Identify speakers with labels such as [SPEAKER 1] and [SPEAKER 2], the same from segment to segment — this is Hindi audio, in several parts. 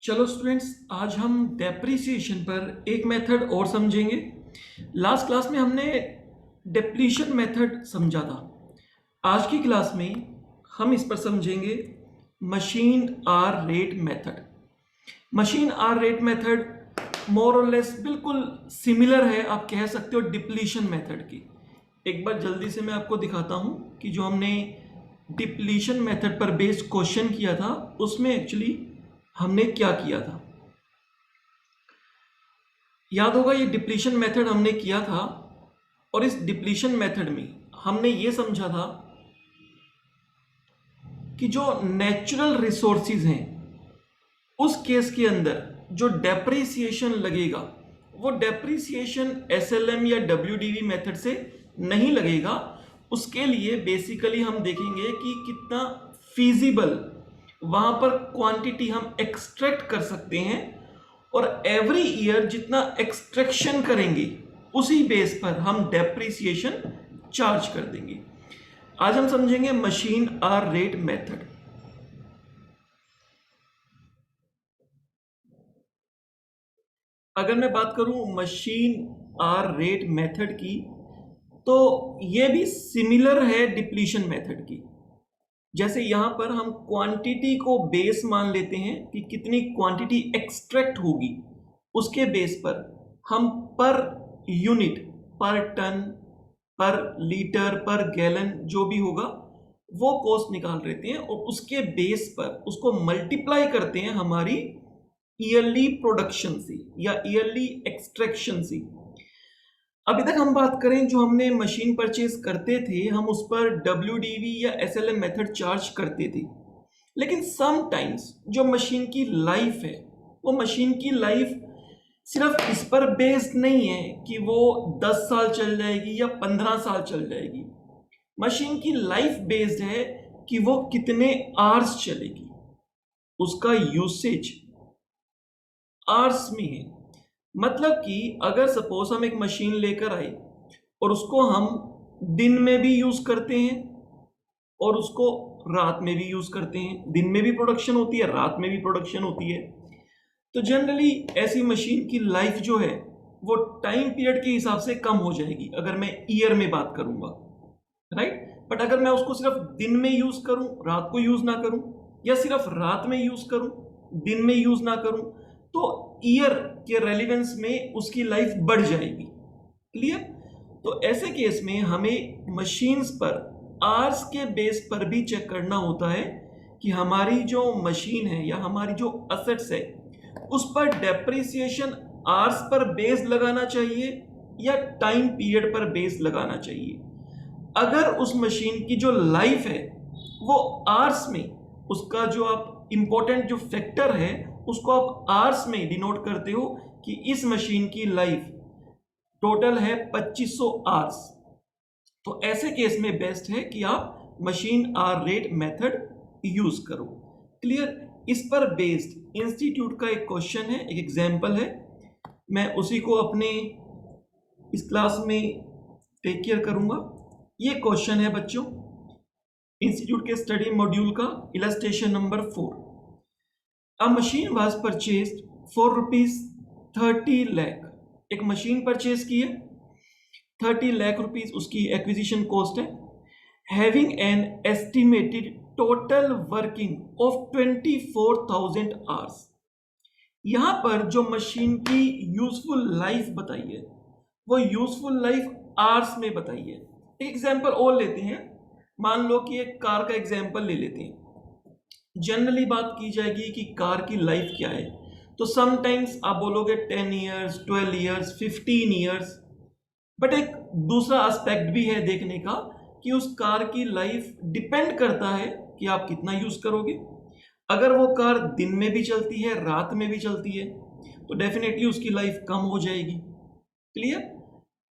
[SPEAKER 1] चलो स्टूडेंट्स, आज हम डेप्रिसिएशन पर एक मेथड और समझेंगे। लास्ट क्लास में हमने डेप्लीशन मेथड समझा था। आज की क्लास में हम इस पर समझेंगे machine hour rate method. Machine hour rate method more और लेस बिल्कुल सिमिलर है, आप कह सकते हो, डिप्लीशन मेथड की। एक बार जल्दी से मैं आपको दिखाता हूं कि जो हमने डिप्लीशन मेथड पर बेस्ड क्वेश्चन किया था उसमें एक्चुअली हमने क्या किया था। याद होगा, ये डिप्लीशन मेथड हमने किया था और इस डिप्लीशन मेथड में हमने ये समझा था कि जो नेचुरल रिसोर्सेज हैं उस केस के अंदर जो डेप्रिसिएशन लगेगा वो डेप्रिसिएशन एसएलएम या डब्ल्यूडीवी मेथड से नहीं लगेगा। उसके लिए बेसिकली हम देखेंगे कि कितना फीजिबल वहां पर क्वांटिटी हम एक्सट्रैक्ट कर सकते हैं, और एवरी ईयर जितना एक्सट्रैक्शन करेंगे उसी बेस पर हम डेप्रिसिएशन चार्ज कर देंगे। आज हम समझेंगे मशीन आर रेट मेथड। अगर मैं बात करूं मशीन आर रेट मेथड की, तो यह भी सिमिलर है डिप्लीशन मेथड की। जैसे यहां पर हम क्वांटिटी को बेस मान लेते हैं कि कितनी क्वांटिटी एक्सट्रैक्ट होगी, उसके बेस पर हम पर यूनिट, पर टन, पर लीटर, पर गैलन जो भी होगा वो कॉस्ट निकाल लेते हैं और उसके बेस पर उसको मल्टीप्लाई करते हैं हमारी ईयरली प्रोडक्शन से या ईयरली एक्सट्रैक्शन से। अभी तक हम बात करें जो हमने मशीन परचेज करते थे, हम उस पर WDV या SLM मेथड चार्ज करते थे। लेकिन समटाइम्स जो मशीन की लाइफ है, वो मशीन की लाइफ सिर्फ इस पर बेस्ड नहीं है कि वो 10 साल चल जाएगी या 15 साल चल जाएगी। मशीन की लाइफ बेस्ड है कि वो कितने आवर्स चलेगी, उसका यूसेज आवर्स में है। मतलब कि अगर सपोज हम एक मशीन लेकर आए और उसको हम दिन में भी यूज करते हैं और उसको रात में भी यूज करते हैं, दिन में भी प्रोडक्शन होती है, रात में भी प्रोडक्शन होती है, तो जनरली ऐसी मशीन की लाइफ जो है वो टाइम पीरियड के हिसाब से कम हो जाएगी अगर मैं ईयर में बात करूंगा, राइट। बट अगर मैं उसको सिर्फ दिन में यूज करूं, रात को यूज ना करूं, या सिर्फ रात में यूज करूं, दिन में यूज ना करूं, तो ईयर के रेलिवेंस में उसकी लाइफ बढ़ जाएगी। क्लियर? तो ऐसे केस में हमें मशीन्स पर आवर्स के बेस पर भी चेक करना होता है कि हमारी जो मशीन है या हमारी जो असेट्स है उस पर डेप्रिसिएशन आवर्स पर बेस लगाना चाहिए या टाइम पीरियड पर बेस लगाना चाहिए। अगर उस मशीन की जो लाइफ है वो आवर्स में, उसका जो आप इंपॉर्टेंट जो फैक्टर है उसको आप आवर्स में डिनोट करते हो कि इस मशीन की लाइफ टोटल है 2500 आवर्स, तो ऐसे केस में बेस्ट है कि आप machine hour rate method use करो। क्लियर? इस पर बेस्ड इंस्टीट्यूट का एक क्वेश्चन है, एक एग्जांपल है, मैं उसी को अपने इस क्लास में टेक केयर करूंगा। ये क्वेश्चन है बच्चों इंस्टीट्यूट के स्टडी मॉड्यूल का, illustration number 4। A machine was purchased for ₹30 lakh. एक मशीन परचेज की है, 30 लाख रुपीस उसकी एक्विजिशन कॉस्ट है, having an estimated total working of 24,000 hours. यहां पर जो मशीन की यूजफुल लाइफ बताई है वो यूजफुल लाइफ आवर्स में बताई है। एक एग्जांपल और लेते हैं, मान लो कि एक कार का एग्जांपल ले लेते हैं। जनरली बात की जाएगी कि कार की लाइफ क्या है, तो समटाइम्स आप बोलोगे 10 ईयर्स, 12 ईयर्स, 15 ईयर्स। बट एक दूसरा एस्पेक्ट भी है देखने का कि उस कार की लाइफ डिपेंड करता है कि आप कितना यूज करोगे। अगर वो कार दिन में भी चलती है, रात में भी चलती है, तो डेफिनेटली उसकी लाइफ कम हो जाएगी। क्लियर?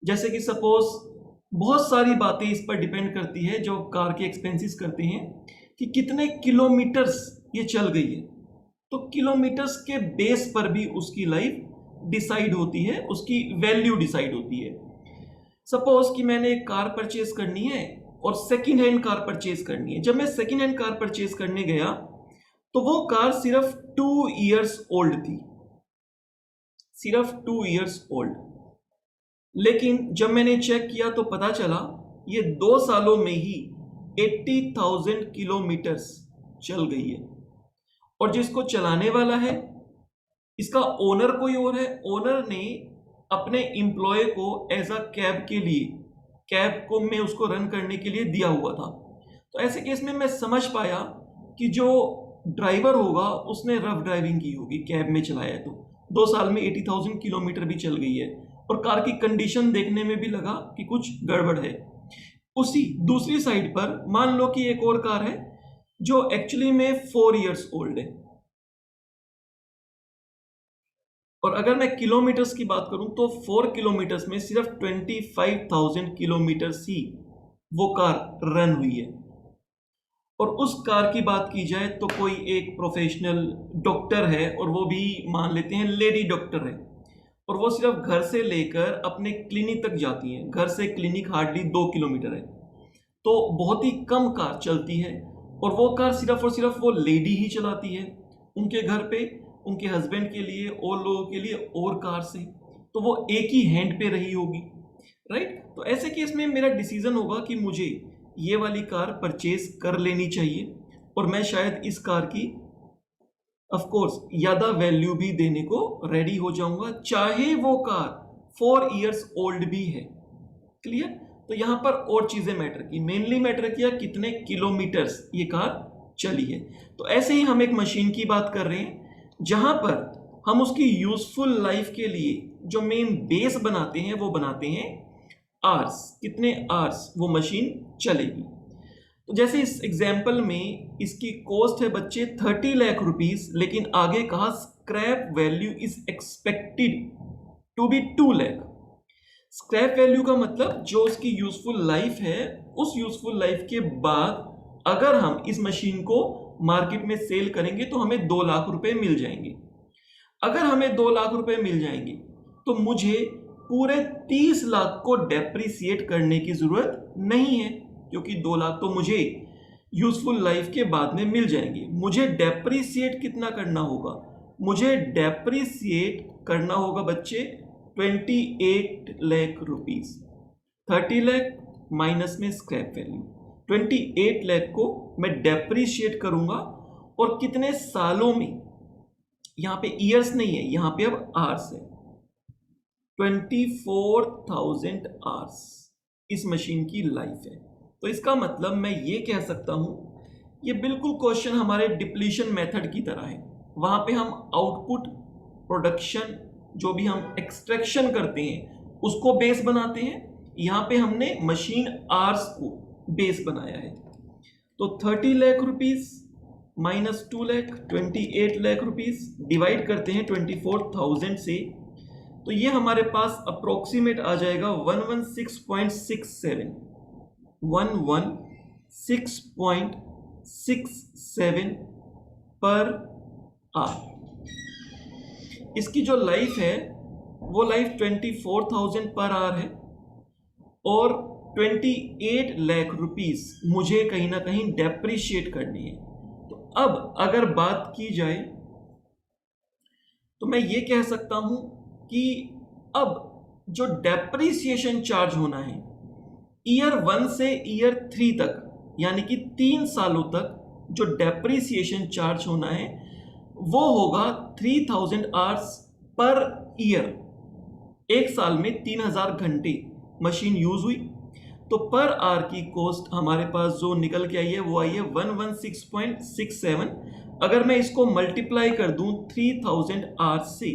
[SPEAKER 1] जैसे कि सपोज बहुत सारी बातें इस पर डिपेंड करती है जो कार के एक्सपेंसेस करते हैं कि कितने किलोमीटर्स ये चल गई है, तो किलोमीटर्स के बेस पर भी उसकी लाइफ डिसाइड होती है, उसकी वैल्यू डिसाइड होती है। सपोज कि मैंने एक कार परचेज करनी है और सेकेंड हैंड कार परचेज करनी है। जब मैं सेकेंड हैंड कार परचेज करने गया तो वो कार सिर्फ 2 इयर्स ओल्ड थी, सिर्फ 2 इयर्स ओल्ड। लेकिन जब मैंने चेक किया तो पता चला ये 2 सालों में ही 80,000 किलोमीटर्स चल गई है। और जिसको चलाने वाला है, इसका ओनर कोई और है। ओनर ने अपने एम्प्लॉय को एज अ कैब के लिए, कैब को मैं उसको रन करने के लिए दिया हुआ था। तो ऐसे केस में मैं समझ पाया कि जो ड्राइवर होगा उसने रफ ड्राइविंग की होगी, कैब में चलाया है। तो 2 साल में 80,000 किलोमीटर भी चल गई है और कार की कंडीशन देखने में भी लगा कि कुछ गड़बड़ है। उसी दूसरी साइड पर मान लो कि एक और कार है जो एक्चुअली में 4 इयर्स ओल्ड है, और अगर मैं किलोमीटर्स की बात करूं तो 4 किलोमीटर्स में सिर्फ 25,000 किलोमीटर्स ही वो कार रन हुई है। और उस कार की बात की जाए तो कोई एक प्रोफेशनल डॉक्टर है, और वो भी मान लेते हैं लेडी डॉक्टर है, और वो सिर्फ घर से लेकर अपने क्लिनिक तक जाती हैं। घर से क्लिनिक हार्डली 2 किलोमीटर है, तो बहुत ही कम कार चलती है। और वो कार सिर्फ और सिर्फ वो लेडी ही चलाती है। उनके घर पे उनके हस्बैंड के लिए और लोगों के लिए और कार से, तो वो एक ही हैंड पे रही होगी, राइट। तो ऐसे केस में मेरा डिसीजन होगा कि मुझे ये वाली कार परचेज कर लेनी चाहिए, और मैं शायद इस कार की ऑफ कोर्स ज़्यादा वैल्यू भी देने को रेडी हो जाऊंगा, चाहे वो कार 4 इयर्स ओल्ड भी है। क्लियर। तो यहां पर और चीजें मैटर की, मेनली मैटर किया कितने किलोमीटर्स ये कार चली है। तो ऐसे ही हम एक मशीन की बात कर रहे हैं जहां पर हम उसकी यूजफुल लाइफ के लिए जो मेन बेस बनाते हैं वो बनाते हैं आर्स, कितने आर्स वो मशीन चलेगी। तो जैसे इस एग्जाम्पल में इसकी कॉस्ट है बच्चे 30 लाख रुपीस, लेकिन आगे कहा scrap value is expected to be 2 lakh. Scrap value का मतलब जो उसकी यूजफुल लाइफ है, उस यूजफुल लाइफ के बाद अगर हम इस मशीन को मार्केट में सेल करेंगे तो हमें 2 लाख रुपए मिल जाएंगे। अगर हमें 2 लाख रुपए मिल जाएंगे तो मुझे पूरे 30 लाख को डेप्रिसिएट करने की जरूरत नहीं है, क्योंकि 2 लाख तो मुझे यूजफुल लाइफ के बाद में मिल जाएंगे। मुझे डेप्रिसिएट कितना करना होगा? मुझे डेप्रिसिएट करना होगा बच्चे 28 लाख रुपीस। 30 लाख माइनस में स्क्रैप वैल्यू, 28 लाख को मैं डेप्रिशिएट करूंगा। और कितने सालों में, यहां पे ईयर्स नहीं है, यहां पे अब आवर्स है। 24,000 आवर्स इस मशीन की लाइफ है। तो इसका मतलब मैं ये कह सकता हूं, ये बिल्कुल क्वेश्चन हमारे डिप्लीशन मेथड की तरह है। वहां पे हम आउटपुट, प्रोडक्शन, जो भी हम एक्सट्रैक्शन करते हैं उसको बेस बनाते हैं। यहां पे हमने मशीन आवर्स को बेस बनाया है। तो 30 lakh rupees minus 2 lakh, 28 lakh rupees, divide करते हैं 24,000 से, तो ये हमारे पास अप्रोक्सीमेट आ जाएगा 116.67, 116.67 पर आवर। इसकी जो लाइफ है वो लाइफ 24,000 पर आवर है, और 28 लाख रुपीस मुझे कहीं ना कहीं डेप्रिशिएट करनी है। तो अब अगर बात की जाए तो मैं ये कह सकता हूं कि अब जो डेप्रिसिएशन चार्ज होना है ईयर 1 से ईयर 3 तक, यानी कि 3 सालों तक जो डेप्रिसिएशन चार्ज होना है वो होगा 3000 आवर्स पर ईयर। एक साल में 3000 घंटे मशीन यूज हुई, तो पर आवर की कॉस्ट हमारे पास जो निकल के आई है वो आई है 116.67। अगर मैं इसको मल्टीप्लाई कर दूं 3000 आवर्स से,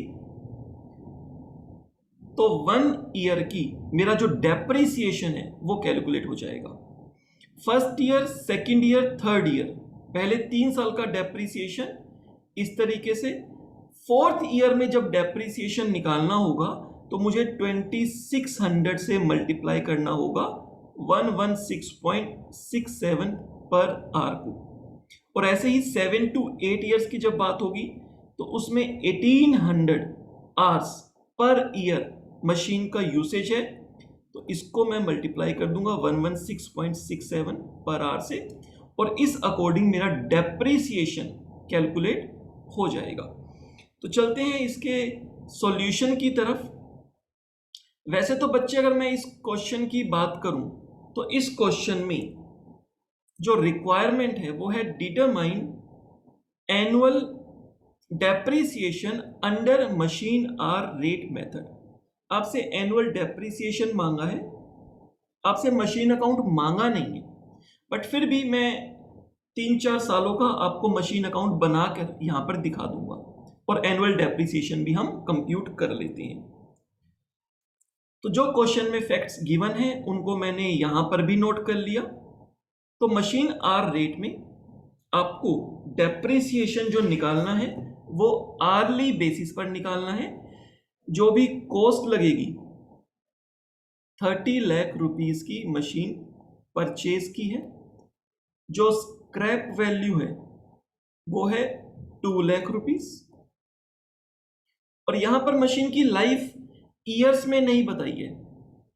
[SPEAKER 1] तो 1 ईयर की मेरा जो डेप्रिसिएशन है वो कैलकुलेट हो जाएगा। First year, second year, third year, पहले 3 साल का डेप्रिसिएशन इस तरीके से। फोर्थ ईयर में जब डेप्रिसिएशन निकालना होगा तो मुझे 2600 से मल्टीप्लाई करना होगा 116.67 पर आवर को। और ऐसे ही 7 to 8 ईयर्स की जब बात होगी तो उसमें 1800 आवर्स पर ईयर मशीन का यूसेज है, तो इसको मैं मल्टीप्लाई कर दूंगा 116.67 पर आवर से, और इस अकॉर्डिंग मेरा डेप्रिसिएशन कैलकुलेट हो जाएगा। तो चलते हैं इसके सॉल्यूशन की तरफ। वैसे तो बच्चे अगर मैं इस क्वेश्चन की बात करूं तो इस क्वेश्चन में जो रिक्वायरमेंट है वो है determine annual depreciation under machine hour rate method. आपसे एनुअल डेप्रिसिएशन मांगा है, आपसे मशीन अकाउंट मांगा नहीं है, बट फिर भी मैं 3-4 सालों का आपको मशीन अकाउंट बनाकर यहां पर दिखा दूंगा और एनुअल डेप्रिसिएशन भी हम कंप्यूट कर लेते हैं। तो जो क्वेश्चन में फैक्ट्स गिवन हैं उनको मैंने यहां पर भी नोट कर लिया। तो मशीन आर रेट में आपको डेप्रिसिएशन जो निकालना है वो आर्ली बेसिस पर निकालना है। जो भी कॉस्ट लगेगी 30 लाख रुपीस की मशीन परचेज की है, जो स्क्रैप वैल्यू है वो है 2 लाख रुपीस, और यहां पर मशीन की लाइफ ईयर्स में नहीं बताई है,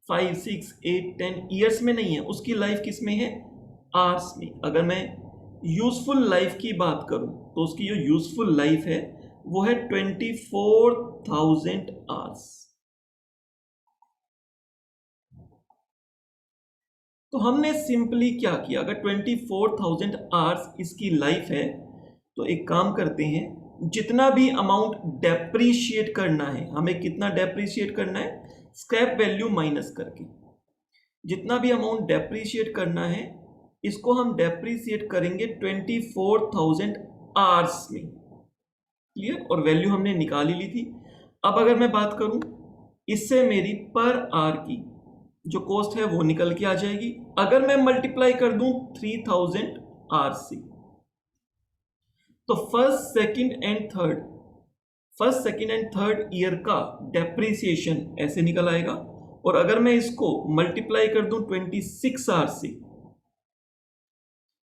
[SPEAKER 1] 5, 6, 8, 10 ईयर्स में नहीं है, उसकी लाइफ किस में है, आवर्स में। अगर मैं यूजफुल लाइफ की बात करूं तो उसकी जो यूजफुल लाइफ है वो है 24,000 आवर्स। तो हमने सिंपली क्या किया, अगर 24,000 आवर्स इसकी लाइफ है तो एक काम करते हैं, जितना भी अमाउंट डेप्रीशिएट करना है, हमें कितना डेप्रीशिएट करना है, स्क्रैप वैल्यू माइनस करके जितना भी अमाउंट डेप्रीशिएट करना है इसको हम डेप्रीशिएट करेंगे 24,000 आवर्स में। क्लियर? और वैल्यू हमने निकाल ही ली थी। अब अगर मैं बात करूं, इससे मेरी पर आवर की जो कॉस्ट है वो निकल के आ जाएगी। अगर मैं मल्टीप्लाई कर दूं 3000 आवर्स से, तो first second and third year का डेप्रिसिएशन ऐसे निकल आएगा। और अगर मैं इसको मल्टीप्लाई कर दूं 26 आवर्स से,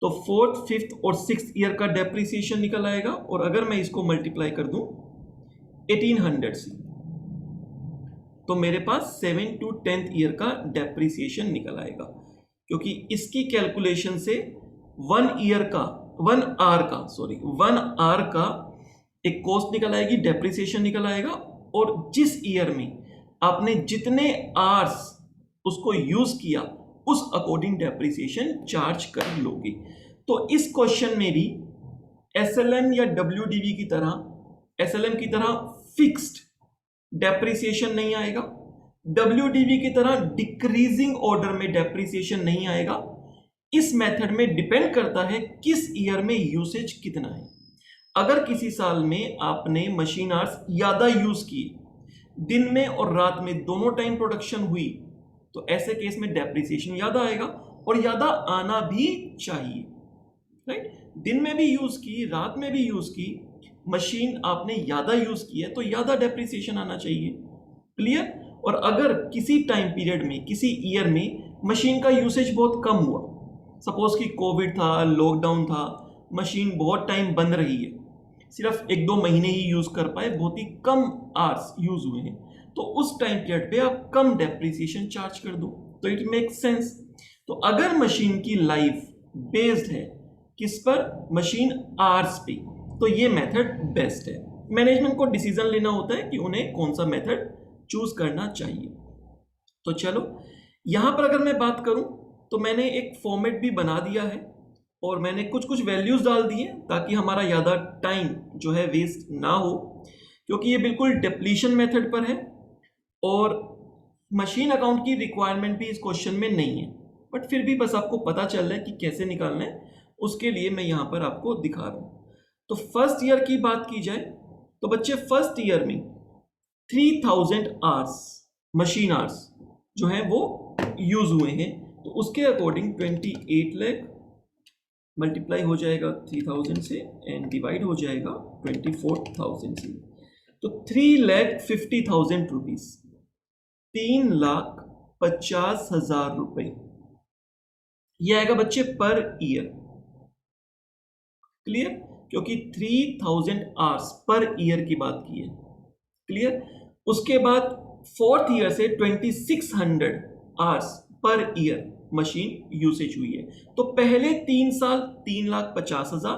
[SPEAKER 1] तो फोर्थ, फिफ्थ और सिक्स्थ ईयर का डेप्रिसिएशन निकल आएगा। और अगर मैं इसको मल्टीप्लाई कर दूं 1800 से, तो मेरे पास 7 to 10th ईयर का डेप्रिसिएशन निकल आएगा, क्योंकि इसकी कैलकुलेशन से 1 आवर का एक कॉस्ट निकल आएगी, डेप्रिसिएशन निकल आएगा, और जिस ईयर में आपने जितने आवर्स उसको यूज किया उस अकॉर्डिंग डेप्रिसिएशन चार्ज कर लोगे। तो इस क्वेश्चन में भी एसएलएम या डब्ल्यूडीवी की तरह, एसएलएम की तरह फिक्स्ड डेप्रिसिएशन नहीं आएगा, डब्ल्यूडीवी की तरह डिक्रीजिंग ऑर्डर में डेप्रिसिएशन नहीं आएगा। इस मेथड में डिपेंड करता है किस ईयर में यूसेज कितना है। अगर किसी साल में आपने मशीन आवर्स ज्यादा यूज किए, दिन में और रात में दोनों टाइम प्रोडक्शन हुई, तो ऐसे केस में डेप्रिसिएशन ज्यादा आएगा, और ज्यादा आना भी चाहिए। राइट? दिन में भी यूज की, रात में भी यूज की, मशीन आपने ज्यादा यूज की है तो ज्यादा डेप्रिसिएशन आना चाहिए। क्लियर? और अगर किसी टाइम पीरियड में, किसी ईयर में मशीन का यूसेज बहुत कम हुआ, सपोज कि कोविड था, लॉकडाउन था, मशीन बहुत टाइम बंद रही है, सिर्फ 1-2 महीने ही यूज कर पाए, बहुत ही कम आवर्स यूज हुए हैं, तो उस टाइम पीरियड पे आप कम डेप्रिसिएशन चार्ज कर दो, तो इट मेक्स सेंस। तो अगर मशीन की लाइफ बेस्ड है किस पर, मशीन आवर्स पे, तो ये मेथड बेस्ट है। मैनेजमेंट को डिसीजन लेना होता है कि उन्हें कौन सा मेथड चूज करना चाहिए। तो चलो यहां पर अगर मैं बात करूं तो मैंने एक फॉर्मेट भी बना दिया है और मैंने कुछ वैल्यूज डाल दी हैं ताकि हमारा ज़्यादा टाइम जो है वेस्ट ना हो, क्योंकि ये बिल्कुल डिप्लीशन मेथड पर है और मशीन अकाउंट की रिक्वायरमेंट भी इस क्वेश्चन में नहीं है, बट फिर भी बस आपको पता चल रहा है कि कैसे निकालना है, उसके लिए मैं यहाँ पर आपको दिखा रहा हूँ। तो फर्स्ट ईयर की बात की जाए तो बच्चे फर्स्ट ईयर में 3000 आवर्स मशीन आवर्स जो है वो यूज हुए हैं, तो उसके अकॉर्डिंग 28 लाख मल्टीप्लाई हो जाएगा 3000 से एंड डिवाइड हो जाएगा 24,000 से, तो 3,50,000 रुपीज, 3,50,000 रुपए ये आएगा बच्चे पर ईयर। क्लियर? क्योंकि 3000 आवर्स पर ईयर की बात की है। क्लियर? उसके बाद फोर्थ ईयर से 2600 hours per year machine usage हुई है, तो पहले 3 साल 3,50,000,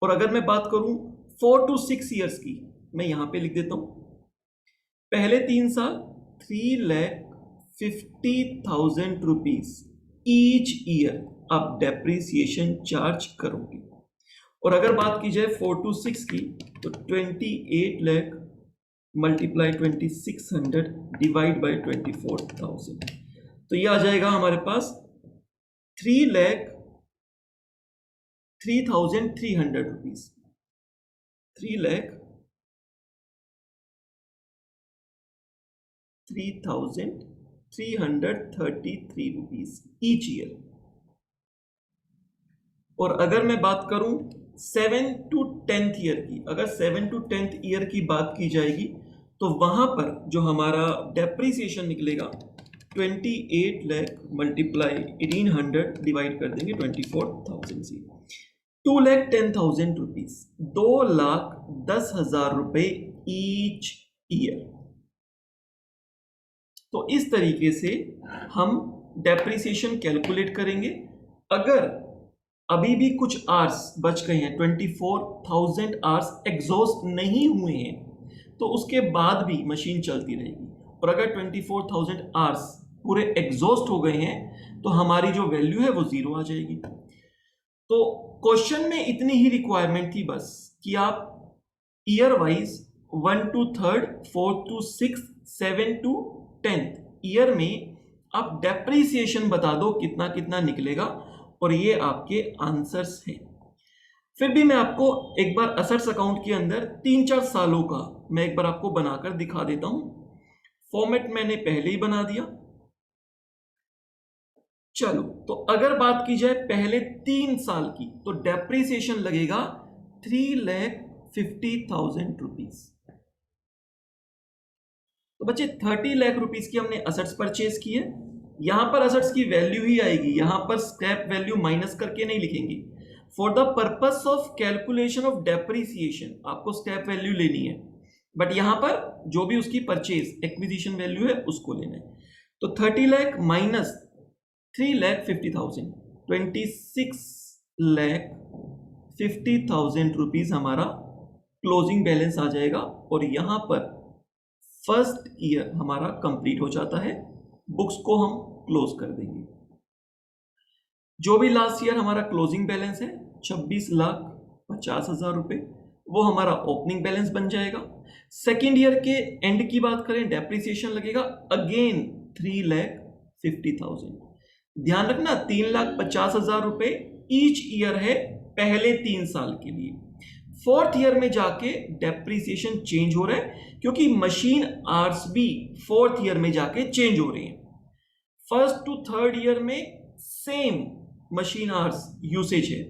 [SPEAKER 1] और अगर मैं बात करूं 4 to 6 ईयर्स की, मैं यहां पे लिख देता हूं, पहले 3 साल 3,50,000 रुपीज ईच ईयर आप डेप्रिसिएशन चार्ज करोगे। और अगर बात की जाए 4 to 6 की, तो 28 लाख मल्टीप्लाई 2600 डिवाइड बाय 24,000, तो ये आ जाएगा हमारे पास 3,03,300 रुपीज, 3,03,333 रुपीज ईच ईयर। और अगर मैं बात करूं 7 to 10th ईयर की, अगर 7 to 10th ईयर की बात की जाएगी, तो वहां पर जो हमारा डेप्रिसिएशन निकलेगा 28 लाख मल्टीप्लाई 1800 डिवाइड कर देंगे 24,000 से, 2,10,000 रुपीज, 2,10,000 रुपए ईच ईयर। तो इस तरीके से हम डेप्रिसिएशन कैलकुलेट करेंगे। अगर अभी भी कुछ आवर्स बच गए हैं, 24,000 आवर्स एग्जॉस्ट नहीं हुए हैं, तो उसके बाद भी मशीन चलती रहेगी। और अगर 24,000 आवर्स पूरे एग्जॉस्ट हो गए हैं, तो हमारी जो वैल्यू है वो 0 आ जाएगी। तो क्वेश्चन में इतनी ही रिक्वायरमेंट थी बस, कि आप year wise 1 to 3rd, 4 to 6th, 7 to 10th year में आप डेप्रिसिएशन बता दो कितना कितना निकलेगा, और ये आपके आंसर्स हैं। फिर भी मैं आपको एक बार असेट्स अकाउंट के अंदर 3-4 सालों का मैं एक बार आपको बनाकर दिखा देता हूं। फॉर्मेट मैंने पहले ही बना दिया। चलो, तो अगर बात की जाए पहले 3 साल की, तो डेप्रिसिएशन लगेगा 3,50,000 रुपीज। तो बच्चे 30 लाख रुपीज की हमने असेट्स परचेज की है। यहां पर असेट्स की वैल्यू ही आएगी, यहां पर स्क्रैप वैल्यू माइनस करके नहीं लिखेंगे। For the purpose of calculation of depreciation आपको स्क्रैप वैल्यू लेनी है, बट यहां पर जो भी उसकी परचेज एक्विजिशन वैल्यू है उसको लेना है। तो 30 लाख माइनस 3,50,000, 26,50,000 रुपीज हमारा क्लोजिंग बैलेंस आ जाएगा। और यहां पर फर्स्ट ईयर हमारा कंप्लीट हो जाता है, बुक्स को हम क्लोज कर देंगे। जो भी लास्ट ईयर हमारा क्लोजिंग बैलेंस है 26,50,000 रुपए, वो हमारा ओपनिंग बैलेंस बन जाएगा। सेकेंड ईयर के एंड की बात करें, डेप्रिसिएशन लगेगा अगेन 3,50,000। ध्यान रखना 3,50,000 रुपए ईच ईयर है पहले 3 साल के लिए। फोर्थ ईयर में जाके डेप्रिसिएशन चेंज हो रहा है, क्योंकि मशीन आवर्स भी फोर्थ ईयर में जाके चेंज हो रहे हैं। फर्स्ट टू थर्ड ईयर में सेम मशीन आवर्स यूसेज है,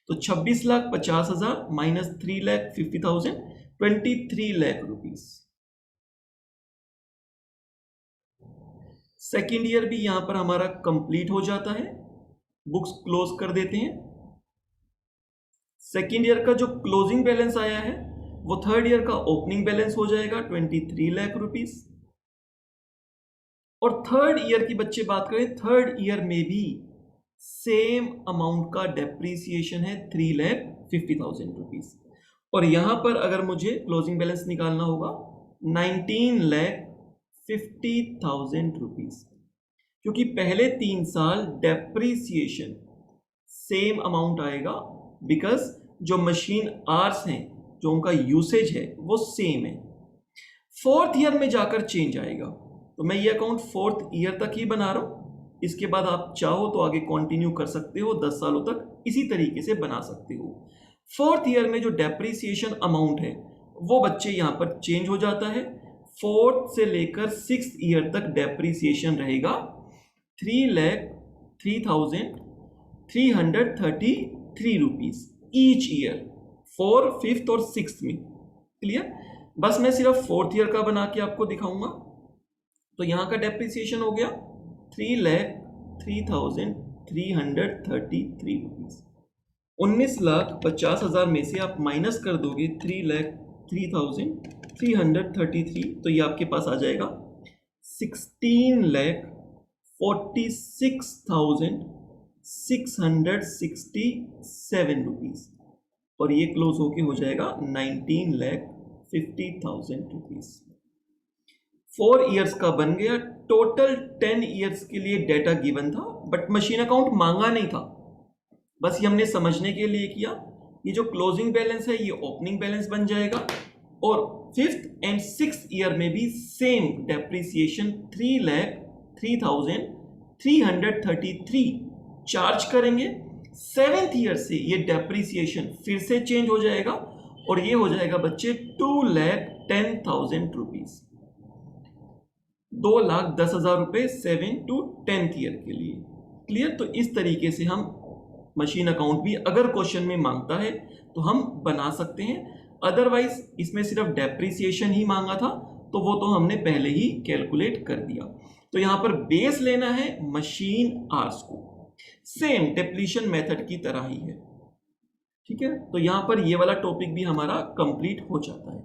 [SPEAKER 1] तो 26,50,000 minus 3,50,000, 23 lakh rupees. Second year भी यहां पर हमारा कंप्लीट हो जाता है, बुक्स क्लोज कर देते हैं। सेकेंड ईयर का जो क्लोजिंग बैलेंस आया है वो थर्ड ईयर का ओपनिंग बैलेंस हो जाएगा 23 लाख रुपीज। और थर्ड ईयर की बच्चे बात करें, थर्ड ईयर में भी सेम अमाउंट का डेप्रीसिएशन है 3,50,000 रुपीज। और यहां पर अगर मुझे क्लोजिंग बैलेंस निकालना होगा 19,50,000 रुपीज, क्योंकि पहले 3 साल डेप्रीसिएशन सेम अमाउंट आएगा, बिकॉज जो मशीन आवर्स हैं, जो उनका यूसेज है वो सेम है। फोर्थ ईयर में जाकर चेंज आएगा, तो मैं ये अकाउंट फोर्थ ईयर तक ही बना रहा हूं। इसके बाद आप चाहो तो आगे कंटिन्यू कर सकते हो, 10 सालों तक इसी तरीके से बना सकते हो। फोर्थ ईयर में जो डेप्रीसिएशन अमाउंट है वो बच्चे यहां पर चेंज हो जाता है। फोर्थ से लेकर 6th ईयर तक डेप्रीसिएशन रहेगा 3,03,333 rupees each year, 4th, 5th और 6th में। क्लियर? बस मैं सिर्फ फोर्थ ईयर का बना के आपको दिखाऊंगा। तो यहां का डेप्रीसिएशन हो गया 3,03,333 रुपीज। 19,50,000 में से आप माइनस कर दोगे 3,03,333, तो ये आपके पास आ जाएगा 16,46,667 रुपीज। और ये क्लोज होके हो जाएगा 19,50,000 रुपीज। 4 इयर्स का बन गया। टोटल 10 इयर्स के लिए डेटा गिवन था, बट मशीन अकाउंट मांगा नहीं था, बस ये हमने समझने के लिए किया। ये जो क्लोजिंग बैलेंस है ये ओपनिंग बैलेंस बन जाएगा। और 5th एंड 6th ईयर में भी सेम डेप्रिसिएशन 3,03,333 चार्ज करेंगे। 7th ईयर से ये डेप्रिसिएशन फिर से चेंज हो जाएगा और ये हो जाएगा बच्चे 2,10,000 रुपीज, 2,10,000 रुपए 7 to 10th ईयर के लिए। क्लियर? तो इस तरीके से हम मशीन अकाउंट भी अगर क्वेश्चन में मांगता है तो हम बना सकते हैं। अदरवाइज इसमें सिर्फ डेप्रिसिएशन ही मांगा था तो वो तो हमने पहले ही कैलकुलेट कर दिया। तो यहां पर बेस लेना है मशीन आर्स को, सेम डिप्लीशन मेथड की तरह ही है। ठीक है, तो यहां पर ये वाला टॉपिक भी हमारा कंप्लीट हो जाता है।